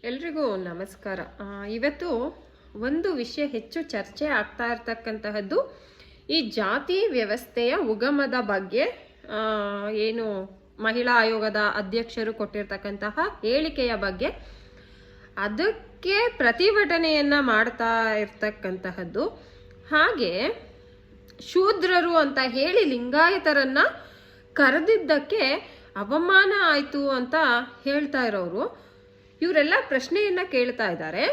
ಎಲ್ರಿಗೂ ನಮಸ್ಕಾರ. ಇವತ್ತು ಒಂದು ವಿಷಯ ಹೆಚ್ಚು ಚರ್ಚೆ ಆಗ್ತಾ ಇರ್ತಕ್ಕಂತಹದ್ದು ಈ ಜಾತಿ ವ್ಯವಸ್ಥೆಯ ಉಗಮದ ಬಗ್ಗೆ. ಏನು ಮಹಿಳಾ ಆಯೋಗದ ಅಧ್ಯಕ್ಷರು ಕೊಟ್ಟಿರ್ತಕ್ಕಂತಹ ಹೇಳಿಕೆಯ ಬಗ್ಗೆ, ಅದಕ್ಕೆ ಪ್ರತಿಭಟನೆಯನ್ನ ಮಾಡ್ತಾ ಇರ್ತಕ್ಕಂತಹದ್ದು. ಹಾಗೆ ಶೂದ್ರರು ಅಂತ ಹೇಳಿ ಲಿಂಗಾಯತರನ್ನ ಕರೆದಿದ್ದಕ್ಕೆ ಅವಮಾನ ಆಯಿತು ಅಂತ ಹೇಳ್ತಾ ಇರೋರು ಇವರೆಲ್ಲ ಪ್ರಶ್ನೆಯನ್ನ ಕೇಳ್ತಾ ಇದ್ದಾರೆ.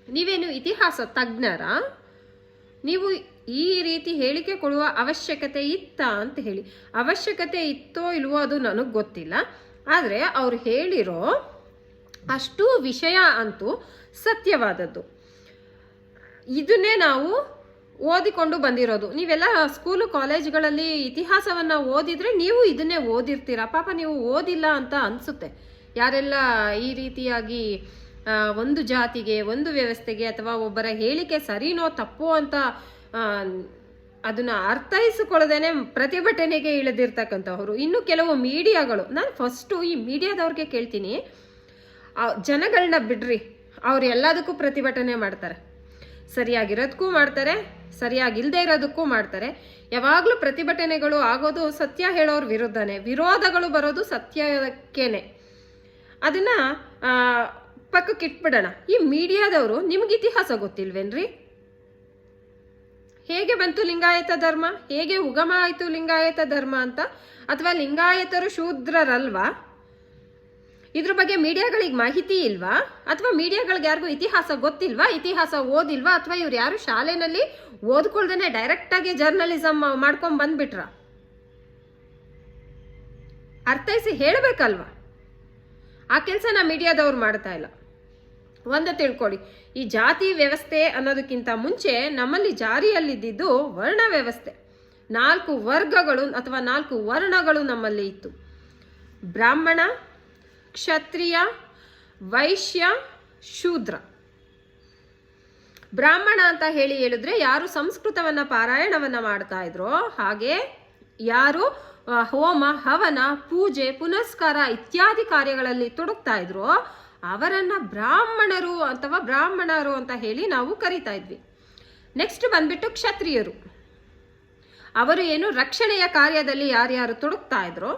ನೀವೇನು ಇತಿಹಾಸ ತಜ್ಞರ? ನೀವು ಈ ರೀತಿ ಹೇಳಿಕೆ ಕೊಡುವ ಅವಶ್ಯಕತೆ ಇತ್ತಾ ಅಂತ ಹೇಳಿ. ಅವಶ್ಯಕತೆ ಇತ್ತೋ ಇಲ್ವೋ ಅದು ನನಗೆ ಗೊತ್ತಿಲ್ಲ, ಆದರೆ ಅವ್ರು ಹೇಳಿರೋ ಅಷ್ಟು ವಿಷಯ ಅಂತೂ ಸತ್ಯವಾದದ್ದು. ಇದನ್ನೇ ನಾವು ಓದಿಕೊಂಡು ಬಂದಿರೋದು. ನೀವೆಲ್ಲ ಸ್ಕೂಲು ಕಾಲೇಜ್ಗಳಲ್ಲಿ ಇತಿಹಾಸವನ್ನ ಓದಿದ್ರೆ ನೀವು ಇದನ್ನೇ ಓದಿರ್ತೀರ. ಪಾಪ ನೀವು ಓದಿಲ್ಲ ಅಂತ ಅನ್ಸುತ್ತೆ. ಯಾರೆಲ್ಲ ಈ ರೀತಿಯಾಗಿ ಒಂದು ಜಾತಿಗೆ, ಒಂದು ವ್ಯವಸ್ಥೆಗೆ ಅಥವಾ ಒಬ್ಬರ ಹೇಳಿಕೆ ಸರಿನೋ ತಪ್ಪೋ ಅಂತ ಅದನ್ನ ಅರ್ಥೈಸಿಕೊಳ್ಳದೇನೆ ಪ್ರತಿಭಟನೆಗೆ ಇಳಿದಿರ್ತಕ್ಕಂಥವ್ರು. ಇನ್ನು ಕೆಲವು ಮೀಡಿಯಾಗಳು, ನಾನು ಫಸ್ಟು ಈ ಮೀಡಿಯಾದವ್ರಿಗೆ ಕೇಳ್ತೀನಿ, ಜನಗಳನ್ನ ಬಿಡ್ರಿ, ಅವ್ರು ಎಲ್ಲದಕ್ಕೂ ಪ್ರತಿಭಟನೆ ಮಾಡ್ತಾರೆ. ಸರಿಯಾಗಿರೋದಕ್ಕೂ ಮಾಡ್ತಾರೆ, ಸರಿಯಾಗಿಲ್ಲದೆ ಇರೋದಕ್ಕೂ ಮಾಡ್ತಾರೆ. ಯಾವಾಗಲೂ ಪ್ರತಿಭಟನೆಗಳು ಆಗೋದು ಸತ್ಯ ಹೇಳೋರ ವಿರುದ್ಧನೇ, ವಿರೋಧಗಳು ಬರೋದು ಸತ್ಯಕ್ಕೇನೆ. ಅದನ್ನ ಪಕ್ಕಕ್ಕೆ ಇಟ್ಬಿಡೋಣ. ಈ ಮೀಡಿಯಾದವರು ನಿಮ್ಗೆ ಇತಿಹಾಸ ಗೊತ್ತಿಲ್ವೇನ್ರಿ? ಹೇಗೆ ಬಂತು ಲಿಂಗಾಯತ ಧರ್ಮ, ಹೇಗೆ ಉಗಮ ಆಯಿತು ಲಿಂಗಾಯತ ಧರ್ಮ ಅಂತ? ಅಥವಾ ಲಿಂಗಾಯತರು ಶೂದ್ರರಲ್ವಾ? ಇದ್ರ ಬಗ್ಗೆ ಮೀಡಿಯಾಗಳಿಗೆ ಮಾಹಿತಿ ಇಲ್ವಾ? ಅಥವಾ ಮೀಡಿಯಾಗಳಿಗೆ ಯಾರಿಗೂ ಇತಿಹಾಸ ಗೊತ್ತಿಲ್ವಾ, ಇತಿಹಾಸ ಓದಿಲ್ವಾ? ಅಥವಾ ಇವ್ರು ಯಾರು ಶಾಲೆನಲ್ಲಿ ಓದ್ಕೊಳ್ದೇನೆ ಡೈರೆಕ್ಟಾಗಿ ಜರ್ನಲಿಸಮ್ ಮಾಡ್ಕೊಂಡ್ ಬಂದ್ಬಿಟ್ರ? ಅರ್ಥೈಸಿ ಹೇಳಬೇಕಲ್ವಾ? ಆ ಕೆಲಸನ ಮೀಡಿಯಾದವ್ರು ಮಾಡ್ತಾ ಇಲ್ಲ. ಒಂದು ತಿಳ್ಕೊಳ್ಳಿ, ಈ ಜಾತಿ ವ್ಯವಸ್ಥೆ ಅನ್ನೋದಕ್ಕಿಂತ ಮುಂಚೆ ನಮ್ಮಲ್ಲಿ ಜಾರಿಯಲ್ಲಿದ್ದು ವರ್ಣ ವ್ಯವಸ್ಥೆ. 4 ವರ್ಗಗಳು ಅಥವಾ 4 ವರ್ಣಗಳು ನಮ್ಮಲ್ಲಿ ಇತ್ತು. ಬ್ರಾಹ್ಮಣ, ಕ್ಷತ್ರಿಯ, ವೈಶ್ಯ, ಶೂದ್ರ. ಬ್ರಾಹ್ಮಣ ಅಂತ ಹೇಳಿದ್ರೆ ಯಾರು ಸಂಸ್ಕೃತವನ್ನ ಪಾರಾಯಣವನ್ನ ಮಾಡ್ತಾ ಇದ್ರೋ, ಹಾಗೆ ಯಾರು ಹೋಮ, ಹವನ, ಪೂಜೆ, ಪುನಸ್ಕಾರ ಇತ್ಯಾದಿ ಕಾರ್ಯಗಳಲ್ಲಿ ತೊಡಗ್ತಾ ಇದ್ರೋ ಅವರನ್ನ ಬ್ರಾಹ್ಮಣರು ಅಥವಾ ಬ್ರಾಹ್ಮಣರು ಅಂತ ಹೇಳಿ ನಾವು ಕರಿತಾ ಇದ್ವಿ. ನೆಕ್ಸ್ಟ್ ಬಂದ್ಬಿಟ್ಟು ಕ್ಷತ್ರಿಯರು. ಅವರು ಏನು ರಕ್ಷಣೆಯ ಕಾರ್ಯದಲ್ಲಿ ಯಾರ್ಯಾರು ತೊಡಗ್ತಾ ಇದ್ರೋ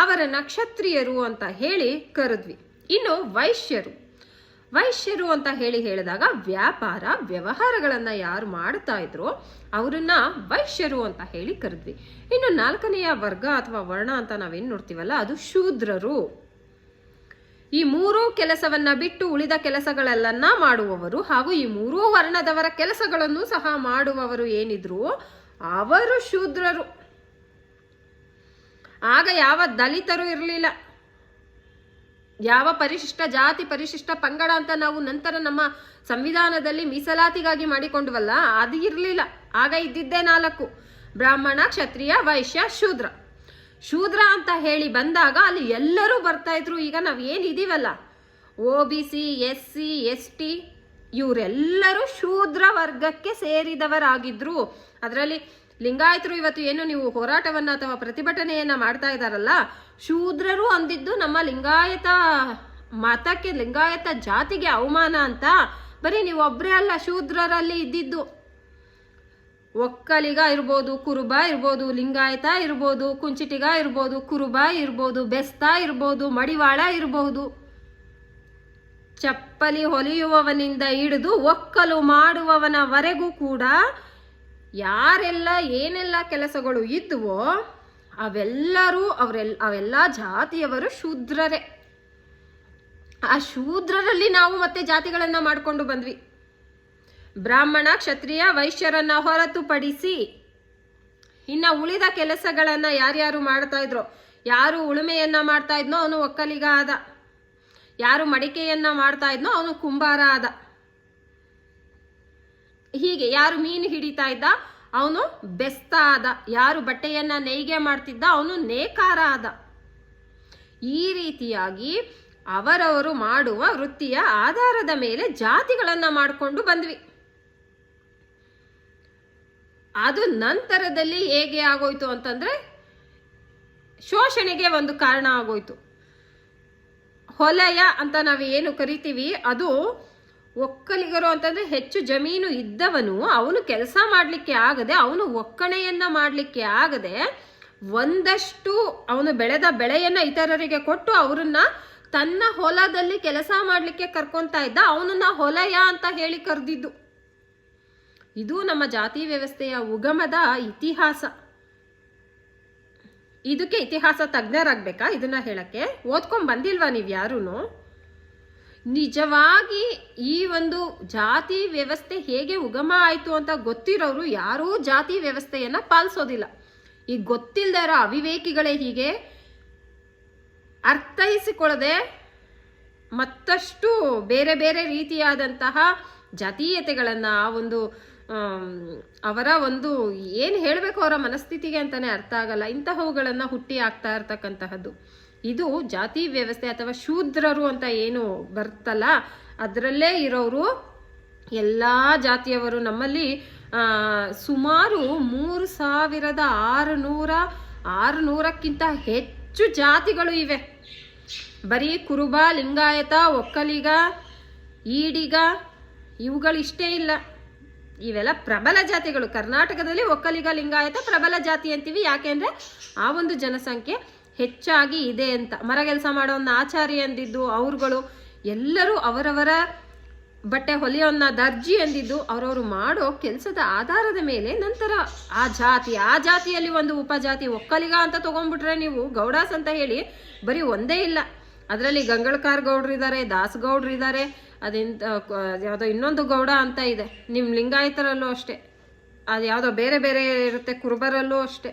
ಅವರನ್ನ ಕ್ಷತ್ರಿಯರು ಅಂತ ಹೇಳಿ ಕರೆದ್ವಿ. ಇನ್ನು ವೈಶ್ಯರು ಅಂತ ಹೇಳಿದಾಗ ವ್ಯಾಪಾರ ವ್ಯವಹಾರಗಳನ್ನ ಯಾರು ಮಾಡ್ತಾ ಇದ್ರೋ ಅವರನ್ನ ವೈಶ್ಯರು ಅಂತ ಹೇಳಿ ಕರೆದ್ವಿ. ಇನ್ನು 4ನೆಯ ವರ್ಗ ಅಥವಾ ವರ್ಣ ಅಂತ ನಾವೇನು ನೋಡ್ತೀವಲ್ಲ, ಅದು ಶೂದ್ರರು. ಈ 3 ಕೆಲಸವನ್ನ ಬಿಟ್ಟು ಉಳಿದ ಕೆಲಸಗಳೆಲ್ಲನ್ನ ಮಾಡುವವರು, ಹಾಗೂ ಈ 3 ವರ್ಣದವರ ಕೆಲಸಗಳನ್ನು ಸಹ ಮಾಡುವವರು ಏನಿದ್ರು ಅವರು ಶೂದ್ರರು. ಆಗ ಯಾವ ದಲಿತರು ಇರಲಿಲ್ಲ, ಯಾವ ಪರಿಶಿಷ್ಟ ಜಾತಿ, ಪರಿಶಿಷ್ಟ ಪಂಗಡ ಅಂತ ನಾವು ನಂತರ ನಮ್ಮ ಸಂವಿಧಾನದಲ್ಲಿ ಮೀಸಲಾತಿಗಾಗಿ ಮಾಡಿಕೊಂಡ್ವಲ್ಲ, ಅದು ಇರಲಿಲ್ಲ. ಆಗ ಇದ್ದಿದ್ದೇ 4: ಬ್ರಾಹ್ಮಣ, ಕ್ಷತ್ರಿಯ, ವೈಶ್ಯ, ಶೂದ್ರ. ಶೂದ್ರ ಅಂತ ಹೇಳಿ ಬಂದಾಗ ಅಲ್ಲಿ ಎಲ್ಲರೂ ಬರ್ತಾ ಇದ್ರು. ಈಗ ನಾವು ಏನಿದೀವಲ್ಲ, OBC, SC, ST, ಇವರೆಲ್ಲರೂ ಶೂದ್ರ ವರ್ಗಕ್ಕೆ ಸೇರಿದವರಾಗಿದ್ರು. ಅದರಲ್ಲಿ ಲಿಂಗಾಯತರು ಇವತ್ತು ಏನು ನೀವು ಹೋರಾಟವನ್ನ ಅಥವಾ ಪ್ರತಿಭಟನೆಯನ್ನ ಮಾಡ್ತಾ ಇದ್ದಾರಲ್ಲ, ಶೂದ್ರರು ಅಂದಿದ್ದು ನಮ್ಮ ಲಿಂಗಾಯತ ಮತಕ್ಕೆ, ಲಿಂಗಾಯತ ಜಾತಿಗೆ ಅವಮಾನ ಅಂತ. ಬರೀ ನೀವು ಒಬ್ಬರೇ ಅಲ್ಲ ಶೂದ್ರರಲ್ಲಿ ಇದ್ದಿದ್ದು. ಒಕ್ಕಲಿಗ ಇರ್ಬೋದು, ಕುರುಬ ಇರ್ಬೋದು, ಲಿಂಗಾಯತ ಇರ್ಬೋದು, ಕುಂಚಿಟಿಗ ಇರ್ಬೋದು, ಕುರುಬ ಇರ್ಬೋದು, ಬೆಸ್ತ ಇರ್ಬೋದು, ಮಡಿವಾಳ ಇರ್ಬೋದು, ಚಪ್ಪಲಿ ಹೊಲಿಯುವವನಿಂದ ಹಿಡಿದು ಒಕ್ಕಲು ಮಾಡುವವನವರೆಗೂ ಕೂಡ ಯಾರೆಲ್ಲ ಏನೆಲ್ಲ ಕೆಲಸಗಳು ಇದ್ವೋ ಅವೆಲ್ಲ ಜಾತಿಯವರು ಶೂದ್ರರೇ. ಆ ಶೂದ್ರರಲ್ಲಿ ನಾವು ಮತ್ತೆ ಜಾತಿಗಳನ್ನ ಮಾಡ್ಕೊಂಡು ಬಂದ್ವಿ. ಬ್ರಾಹ್ಮಣ, ಕ್ಷತ್ರಿಯ, ವೈಶ್ಯರನ್ನ ಹೊರತುಪಡಿಸಿ ಇನ್ನ ಉಳಿದ ಕೆಲಸಗಳನ್ನ ಯಾರ್ಯಾರು ಮಾಡ್ತಾ ಇದ್ರೋ, ಯಾರು ಉಳುಮೆಯನ್ನ ಮಾಡ್ತಾ ಇದ್ನೋ ಅವನು ಒಕ್ಕಲಿಗ ಆದ, ಯಾರು ಮಡಿಕೆಯನ್ನ ಮಾಡ್ತಾ ಇದ್ನೋ ಅವನು ಕುಂಬಾರ ಆದ, ಹೀಗೆ ಯಾರು ಮೀನು ಹಿಡಿತಾ ಇದ್ದ ಅವನು ಬೆಸ್ತ ಆದ, ಯಾರು ಬಟ್ಟೆಯನ್ನ ನೇಯ್ಗೆ ಮಾಡ್ತಿದ್ದ ಅವನು ನೇಕಾರ ಆದ. ಈ ರೀತಿಯಾಗಿ ಅವರವರು ಮಾಡುವ ವೃತ್ತಿಯ ಆಧಾರದ ಮೇಲೆ ಜಾತಿಗಳನ್ನ ಮಾಡಿಕೊಂಡು ಬಂದ್ವಿ. ಅದು ನಂತರದಲ್ಲಿ ಹೇಗೆ ಆಗೋಯ್ತು ಅಂತಂದ್ರೆ ಶೋಷಣೆಗೆ ಒಂದು ಕಾರಣ ಆಗೋಯ್ತು. ಹೊಲೆಯ ಅಂತ ನಾವು ಏನು ಕರಿತೀವಿ ಅದು ಒಕ್ಕಲಿಗರು ಅಂತಂದ್ರೆ ಹೆಚ್ಚು ಜಮೀನು ಇದ್ದವನು ಅವನು ಕೆಲಸ ಮಾಡಲಿಕ್ಕೆ ಆಗದೆ, ಅವನು ಒಕ್ಕಣೆಯನ್ನ ಮಾಡಲಿಕ್ಕೆ ಆಗದೆ ಒಂದಷ್ಟು ಅವನು ಬೆಳೆದ ಬೆಳೆಯನ್ನ ಇತರರಿಗೆ ಕೊಟ್ಟು ಅವರನ್ನ ತನ್ನ ಹೊಲದಲ್ಲಿ ಕೆಲಸ ಮಾಡಲಿಕ್ಕೆ ಕರ್ಕೊಂತ ಇದ್ದ, ಅವನನ್ನ ಹೊಲೆಯ ಅಂತ ಹೇಳಿ ಕರೆದಿದ್ದು. ಇದು ನಮ್ಮ ಜಾತಿ ವ್ಯವಸ್ಥೆಯ ಉಗಮದ ಇತಿಹಾಸ. ಇದಕ್ಕೆ ಇತಿಹಾಸ ತಜ್ಞರಾಗಬೇಕಾ ಇದನ್ನ ಹೇಳಕ್ಕೆ? ಓದ್ಕೊಂಡ್ ಬಂದಿಲ್ವಾ ನೀವು ಯಾರೂನು? ನಿಜವಾಗಿ ಈ ಒಂದು ಜಾತಿ ವ್ಯವಸ್ಥೆ ಹೇಗೆ ಉಗಮ ಆಯಿತು ಅಂತ ಗೊತ್ತಿರೋರು ಯಾರೂ ಜಾತಿ ವ್ಯವಸ್ಥೆಯನ್ನ ಪಾಲಿಸೋದಿಲ್ಲ. ಈ ಗೊತ್ತಿಲ್ಲದೆ ಇರೋ ಅವಿವೇಕಿಗಳೇ ಹೀಗೆ ಅರ್ಥೈಸಿಕೊಳ್ಳದೆ ಮತ್ತಷ್ಟು ಬೇರೆ ಬೇರೆ ರೀತಿಯಾದಂತಹ ಜಾತೀಯತೆಗಳನ್ನ ಒಂದು ಅವರ ಒಂದು ಏನು ಹೇಳಬೇಕು ಅವರ ಮನಸ್ಥಿತಿಗೆ ಅಂತಾನೆ ಅರ್ಥ ಆಗಲ್ಲ, ಇಂತಹವುಗಳನ್ನ ಹುಟ್ಟಿ ಆಗ್ತಾ ಇರ್ತಕ್ಕಂತಹದ್ದು. ಇದು ಜಾತಿ ವ್ಯವಸ್ಥೆ ಅಥವಾ ಶೂದ್ರರು ಅಂತ ಏನು ಬರ್ತಲ್ಲ ಅದರಲ್ಲೇ ಇರೋರು ಎಲ್ಲ ಜಾತಿಯವರು. ನಮ್ಮಲ್ಲಿ ಸುಮಾರು 3600ಕ್ಕಿಂತ ಹೆಚ್ಚು ಜಾತಿಗಳು ಇವೆ. ಬರೀ ಕುರುಬ, ಲಿಂಗಾಯತ, ಒಕ್ಕಲಿಗ, ಈಡಿಗ ಇವುಗಳಿಷ್ಟೇ ಇಲ್ಲ. ಇವೆಲ್ಲ ಪ್ರಬಲ ಜಾತಿಗಳು. ಕರ್ನಾಟಕದಲ್ಲಿ ಒಕ್ಕಲಿಗ, ಲಿಂಗಾಯತ ಪ್ರಬಲ ಜಾತಿ ಅಂತೀವಿ. ಯಾಕೆಂದ್ರೆ ಆ ಒಂದು ಜನಸಂಖ್ಯೆ ಹೆಚ್ಚಾಗಿ ಇದೆ ಅಂತ. ಮರಗೆಲಸ ಮಾಡೋ ಒಂದು ಆಚಾರಿ ಅಂದಿದ್ದು ಅವ್ರುಗಳು ಎಲ್ಲರೂ ಅವರವರ ಬಟ್ಟೆ ಹೊಲಿಯೋನ್ನ ದರ್ಜಿ ಅಂದಿದ್ದು ಅವರವರು ಮಾಡೋ ಕೆಲಸದ ಆಧಾರದ ಮೇಲೆ ನಂತರ ಆ ಜಾತಿಯಲ್ಲಿ ಒಂದು ಉಪಜಾತಿ ಒಕ್ಕಲಿಗ ಅಂತ ತಗೊಂಡ್ಬಿಟ್ರೆ ನೀವು ಗೌಡಾಸ್ ಅಂತ ಹೇಳಿ ಬರೀ ಒಂದೇ ಇಲ್ಲ, ಅದರಲ್ಲಿ ಗಂಗಳಕಾರ್ ಗೌಡ್ರು ಇದ್ದಾರೆ, ದಾಸ್ ಗೌಡ್ರು ಇದ್ದಾರೆ, ಅದೆಂತ ಯಾವುದೋ ಇನ್ನೊಂದು ಗೌಡ ಅಂತ ಇದೆ. ನಿಮ್ಮ ಲಿಂಗಾಯತರಲ್ಲೂ ಅಷ್ಟೇ, ಅದು ಯಾವುದೋ ಬೇರೆ ಬೇರೆ ಇರುತ್ತೆ, ಕುರುಬರಲ್ಲೂ ಅಷ್ಟೇ.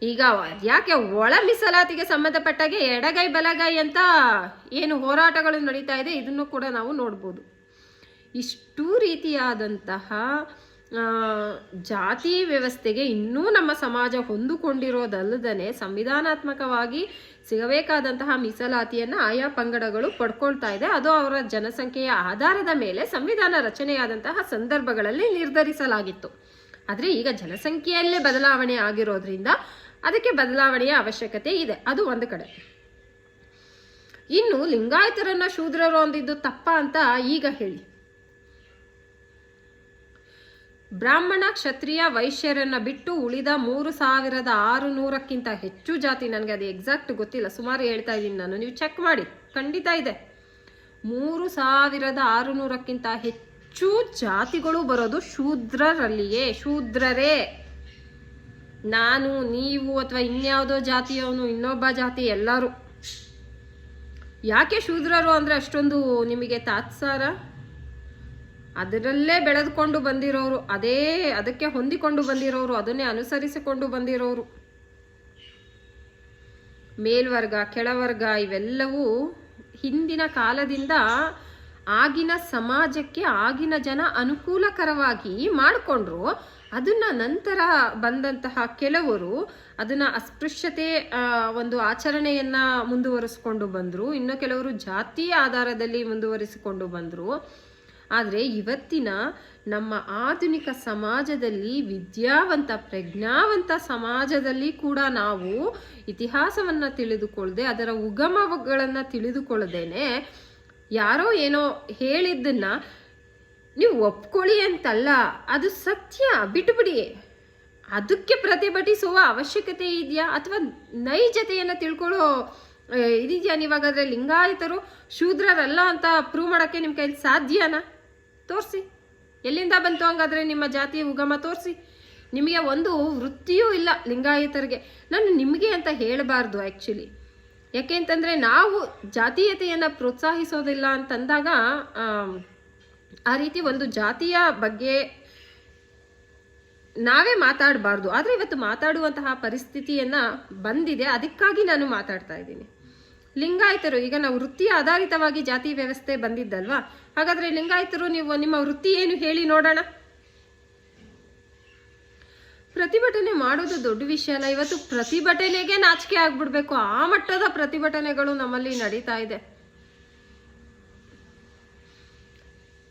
ಈಗ ಯಾಕೆ ಒಳ ಮೀಸಲಾತಿಗೆ ಸಂಬಂಧಪಟ್ಟಾಗೆ ಎಡಗೈ ಬಲಗೈ ಅಂತ ಏನು ಹೋರಾಟಗಳು ನಡೀತಾ ಇದೆ ಇದನ್ನು ಕೂಡ ನಾವು ನೋಡ್ಬೋದು. ಇಷ್ಟೂ ರೀತಿಯಾದಂತಹ ಜಾತಿ ವ್ಯವಸ್ಥೆಗೆ ಇನ್ನೂ ನಮ್ಮ ಸಮಾಜ ಹೊಂದಿಕೊಂಡಿರೋದಲ್ಲದೇ ಸಂವಿಧಾನಾತ್ಮಕವಾಗಿ ಸಿಗಬೇಕಾದಂತಹ ಮೀಸಲಾತಿಯನ್ನು ಆಯಾ ಪಂಗಡಗಳು ಪಡ್ಕೊಳ್ತಾ ಇದೆ. ಅದು ಅವರ ಜನಸಂಖ್ಯೆಯ ಆಧಾರದ ಮೇಲೆ ಸಂವಿಧಾನ ರಚನೆಯಾದಂತಹ ಸಂದರ್ಭಗಳಲ್ಲಿ ನಿರ್ಧರಿಸಲಾಗಿತ್ತು. ಆದರೆ ಈಗ ಜನಸಂಖ್ಯೆಯಲ್ಲೇ ಬದಲಾವಣೆ ಆಗಿರೋದ್ರಿಂದ ಅದಕ್ಕೆ ಬದಲಾವಣೆಯ ಅವಶ್ಯಕತೆ ಇದೆ. ಅದು ಒಂದು ಕಡೆ. ಇನ್ನು ಲಿಂಗಾಯತರನ್ನ ಶೂದ್ರರು ಅಂದಿದ್ದು ತಪ್ಪ ಅಂತ ಈಗ ಹೇಳಿ. ಬ್ರಾಹ್ಮಣ, ಕ್ಷತ್ರಿಯ, ವೈಶ್ಯರನ್ನ ಬಿಟ್ಟು ಉಳಿದ 3600ಕ್ಕಿಂತ ಹೆಚ್ಚು ಜಾತಿ, ನನಗೆ ಅದು ಎಕ್ಸಾಕ್ಟ್ ಗೊತ್ತಿಲ್ಲ, ಸುಮಾರು ಹೇಳ್ತಾ ಇದ್ದೀನಿ ನಾನು, ನೀವು ಚೆಕ್ ಮಾಡಿ, ಖಂಡಿತ ಇದೆ. 3600ಕ್ಕಿಂತ ಹೆಚ್ಚು ಜಾತಿಗಳು ಬರೋದು ಶೂದ್ರರಲ್ಲಿಯೇ. ಶೂದ್ರರೇ, ನಾನು, ನೀವು ಅಥವಾ ಇನ್ಯಾವುದೋ ಜಾತಿಯವನು, ಇನ್ನೊಬ್ಬ ಜಾತಿ, ಎಲ್ಲರೂ. ಯಾಕೆ ಶೂದ್ರರು ಅಂದರೆ ಅಷ್ಟೊಂದು ನಿಮಗೆ ತಾತ್ಸಾರ? ಅದರಲ್ಲೇ ಬೆಳೆದುಕೊಂಡು ಬಂದಿರೋರು, ಅದಕ್ಕೆ ಹೊಂದಿಕೊಂಡು ಬಂದಿರೋರು, ಅದನ್ನೇ ಅನುಸರಿಸಿಕೊಂಡು ಬಂದಿರೋರು. ಮೇಲ್ವರ್ಗ, ಕೆಳವರ್ಗ ಇವೆಲ್ಲವೂ ಹಿಂದಿನ ಕಾಲದಿಂದ ಆಗಿನ ಸಮಾಜಕ್ಕೆ ಆಗಿನ ಜನ ಅನುಕೂಲಕರವಾಗಿ ಮಾಡಿಕೊಂಡ್ರು. ಅದನ್ನ ನಂತರ ಬಂದಂತಹ ಕೆಲವರು ಅದನ್ನ ಅಸ್ಪೃಶ್ಯತೆ ಒಂದು ಆಚರಣೆಯನ್ನ ಮುಂದುವರಿಸಿಕೊಂಡು ಬಂದರು. ಇನ್ನು ಕೆಲವರು ಜಾತಿಯ ಆಧಾರದಲ್ಲಿ ಮುಂದುವರಿಸಿಕೊಂಡು ಬಂದರು. ಆದರೆ ಇವತ್ತಿನ ನಮ್ಮ ಆಧುನಿಕ ಸಮಾಜದಲ್ಲಿ, ವಿದ್ಯಾವಂತ ಪ್ರಜ್ಞಾವಂತ ಸಮಾಜದಲ್ಲಿ ಕೂಡ ನಾವು ಇತಿಹಾಸವನ್ನು ತಿಳಿದುಕೊಳ್ಳದೆ, ಅದರ ಉಗಮಗಳನ್ನು ತಿಳಿದುಕೊಳ್ಳದೇನೆ ಯಾರೋ ಏನೋ ಹೇಳಿದ್ದನ್ನ ನೀವು ಒಪ್ಕೊಳ್ಳಿ ಅಂತಲ್ಲ, ಅದು ಸತ್ಯ, ಬಿಟ್ಟುಬಿಡಿ. ಅದಕ್ಕೆ ಪ್ರತಿಭಟಿಸುವ ಅವಶ್ಯಕತೆ ಇದೆಯಾ? ಅಥವಾ ನೈಜತೆಯನ್ನು ತಿಳ್ಕೊಳ್ಳೋ ಇದಿದೆಯಾ? ನೀವಾಗಾದ್ರೆ ಲಿಂಗಾಯತರು ಶೂದ್ರರಲ್ಲ ಅಂತ ಪ್ರೂವ್ ಮಾಡೋಕ್ಕೆ ನಿಮ್ಮ ಕೈಲಿ ಸಾಧ್ಯನಾ? ತೋರಿಸಿ. ಎಲ್ಲಿಂದ ಬಂತು ಹಂಗಾದ್ರೆ ನಿಮ್ಮ ಜಾತಿಯ ಉಗಮ? ತೋರಿಸಿ. ನಿಮಗೆ ಒಂದು ವೃತ್ತಿಯೂ ಇಲ್ಲ ಲಿಂಗಾಯತರಿಗೆ. ನಾನು ನಿಮಗೆ ಅಂತ ಹೇಳಬಾರ್ದು ಆ್ಯಕ್ಚುಲಿ. ಯಾಕೆ ಅಂತಂದರೆ ನಾವು ಜಾತೀಯತೆಯನ್ನು ಪ್ರೋತ್ಸಾಹಿಸೋದಿಲ್ಲ ಅಂತಂದಾಗ ಆ ರೀತಿ ಒಂದು ಜಾತಿಯ ಬಗ್ಗೆ ನಾವೇ ಮಾತಾಡಬಾರ್ದು. ಆದರೆ ಇವತ್ತು ಮಾತಾಡುವಂತಹ ಪರಿಸ್ಥಿತಿಯನ್ನು ಬಂದಿದೆ, ಅದಕ್ಕಾಗಿ ನಾನು ಮಾತಾಡ್ತಾ ಇದ್ದೀನಿ. ಲಿಂಗಾಯತರು, ಈಗ ನಾವು ವೃತ್ತಿ ಆಧಾರಿತವಾಗಿ ಜಾತಿ ವ್ಯವಸ್ಥೆ ಬಂದಿದ್ದಲ್ವಾ, ಹಾಗಾದರೆ ಲಿಂಗಾಯತರು ನೀವು ನಿಮ್ಮ ವೃತ್ತಿ ಏನು ಹೇಳಿ ನೋಡೋಣ. ಪ್ರತಿಭಟನೆ ಮಾಡೋದು ದೊಡ್ಡ ವಿಷಯ ಅಲ್ಲ. ಇವತ್ತು ಪ್ರತಿಭಟನೆಗೆ ನಾಚಿಕೆ ಆಗ್ಬಿಡ್ಬೇಕು, ಆ ಮಟ್ಟದ ಪ್ರತಿಭಟನೆಗಳು ನಮ್ಮಲ್ಲಿ ನಡೀತಾ ಇದೆ.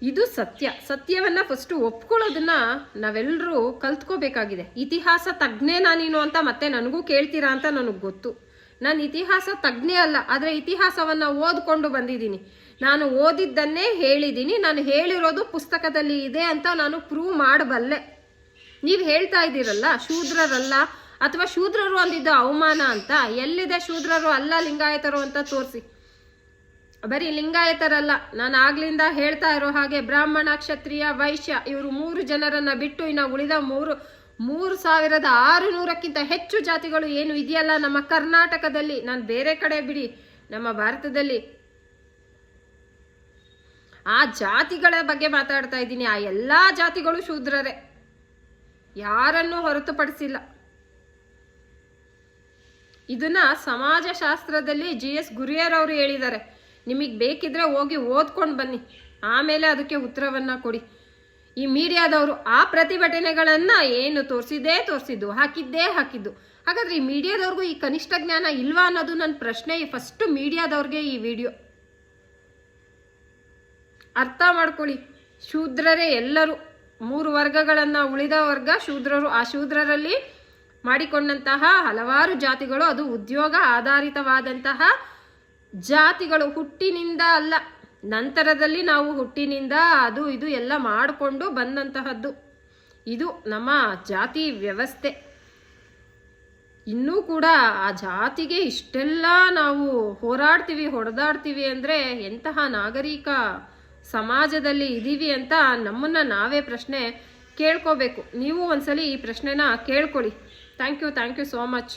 ಇದು ಸತ್ಯ. ಸತ್ಯವನ್ನ ಫಸ್ಟ್ ಒಪ್ಕೊಳ್ಳೋದನ್ನ ನಾವೆಲ್ಲರೂ ಕಲ್ತ್ಕೋಬೇಕಾಗಿದೆ. ಇತಿಹಾಸ ತಜ್ಞೇನಾ ನೀನು ಅಂತ ಮತ್ತೆ ನನಗೂ ಕೇಳ್ತೀರಾ ಅಂತ ನನಗೆ ಗೊತ್ತು. ನಾನು ಇತಿಹಾಸ ತಜ್ಞೆ ಅಲ್ಲ, ಆದರೆ ಇತಿಹಾಸವನ್ನು ಓದ್ಕೊಂಡು ಬಂದಿದ್ದೀನಿ. ನಾನು ಓದಿದ್ದನ್ನೇ ಹೇಳಿದ್ದೀನಿ. ನಾನು ಹೇಳಿರೋದು ಪುಸ್ತಕದಲ್ಲಿ ಇದೆ ಅಂತ ನಾನು ಪ್ರೂವ್ ಮಾಡಬಲ್ಲೆ. ನೀವು ಹೇಳ್ತಾ ಇದ್ದೀರಲ್ಲ ಶೂದ್ರರಲ್ಲ ಅಥವಾ ಶೂದ್ರರು ಅಂದಿದ್ದು ಅವಮಾನ ಅಂತ. ಎಲ್ಲಿದೆ ಶೂದ್ರರು ಅಲ್ಲ ಲಿಂಗಾಯತರು ಅಂತ ತೋರಿಸಿ. ಬರೀ ಲಿಂಗಾಯತರಲ್ಲ, ನಾನು ಆಗ್ಲಿಂದ ಹೇಳ್ತಾ ಇರೋ ಹಾಗೆ ಬ್ರಾಹ್ಮಣ, ಕ್ಷತ್ರಿಯ, ವೈಶ್ಯ ಇವರು 3 ಜನರನ್ನ ಬಿಟ್ಟು ಇನ್ನು ಉಳಿದ 3600ಕ್ಕಿಂತ ಹೆಚ್ಚು ಜಾತಿಗಳು ಏನು ಇದೆಯಲ್ಲ ನಮ್ಮ ಕರ್ನಾಟಕದಲ್ಲಿ, ನಾನು ಬೇರೆ ಕಡೆ ಬಿಡಿ, ನಮ್ಮ ಭಾರತದಲ್ಲಿ ಆ ಜಾತಿಗಳ ಬಗ್ಗೆ ಮಾತಾಡ್ತಾ ಇದ್ದೀನಿ. ಆ ಎಲ್ಲ ಜಾತಿಗಳು ಶೂದ್ರರೇ, ಯಾರನ್ನೂ ಹೊರತುಪಡಿಸಿಲ್ಲ. ಇದನ್ನ ಸಮಾಜಶಾಸ್ತ್ರದಲ್ಲಿ GS ಗುರಿಯರ್ ಅವರು ಹೇಳಿದ್ದಾರೆ. ನಿಮಗೆ ಬೇಕಿದ್ರೆ ಹೋಗಿ ಓದ್ಕೊಂಡು ಬನ್ನಿ, ಆಮೇಲೆ ಅದಕ್ಕೆ ಉತ್ತರವನ್ನ ಕೊಡಿ. ಈ ಮೀಡಿಯಾದವರು ಆ ಪ್ರತಿಭಟನೆಗಳನ್ನ ಏನು ತೋರಿಸಿದ್ದು ಹಾಕಿದ್ದು. ಹಾಗಾದ್ರೆ ಈ ಮೀಡಿಯಾದವ್ರಿಗೂ ಈ ಕನಿಷ್ಠ ಜ್ಞಾನ ಇಲ್ವಾ ಅನ್ನೋದು ನನ್ನ ಪ್ರಶ್ನೆ. ಫಸ್ಟ್ ಮೀಡಿಯಾದವ್ರಿಗೆ ಈ ವಿಡಿಯೋ ಅರ್ಥ ಮಾಡ್ಕೊಳ್ಳಿ. ಶೂದ್ರರೇ ಎಲ್ಲರೂ, 3 ವರ್ಗಗಳನ್ನ, ಉಳಿದ ವರ್ಗ ಶೂದ್ರರು. ಆ ಶೂದ್ರರಲ್ಲಿ ಮಾಡಿಕೊಂಡಂತಹ ಹಲವಾರು ಜಾತಿಗಳು, ಅದು ಉದ್ಯೋಗ ಆಧಾರಿತವಾದಂತಹ ಜಾತಿಗಳು. ಹುಟ್ಟಿನಿಂದ ಅಲ್ಲ, ನಂತರದಲ್ಲಿ ನಾವು ಹುಟ್ಟಿನಿಂದ ಅದು ಇದು ಎಲ್ಲ ಮಾಡಿಕೊಂಡು ಬಂದಂತಹದ್ದು. ಇದು ನಮ್ಮ ಜಾತಿ ವ್ಯವಸ್ಥೆ. ಇನ್ನೂ ಕೂಡ ಆ ಜಾತಿಗೆ ಇಷ್ಟೆಲ್ಲ ನಾವು ಹೊಡೆದಾಡ್ತೀವಿ ಅಂದರೆ ಎಂತಹ ನಾಗರಿಕ ಸಮಾಜದಲ್ಲಿ ಇದ್ದೀವಿ ಅಂತ ನಮ್ಮನ್ನು ನಾವೇ ಪ್ರಶ್ನೆ ಕೇಳ್ಕೋಬೇಕು. ನೀವು ಒಂದ್ಸಲಿ ಈ ಪ್ರಶ್ನೆನ ಕೇಳ್ಕೊಳ್ಳಿ. Thank you so much.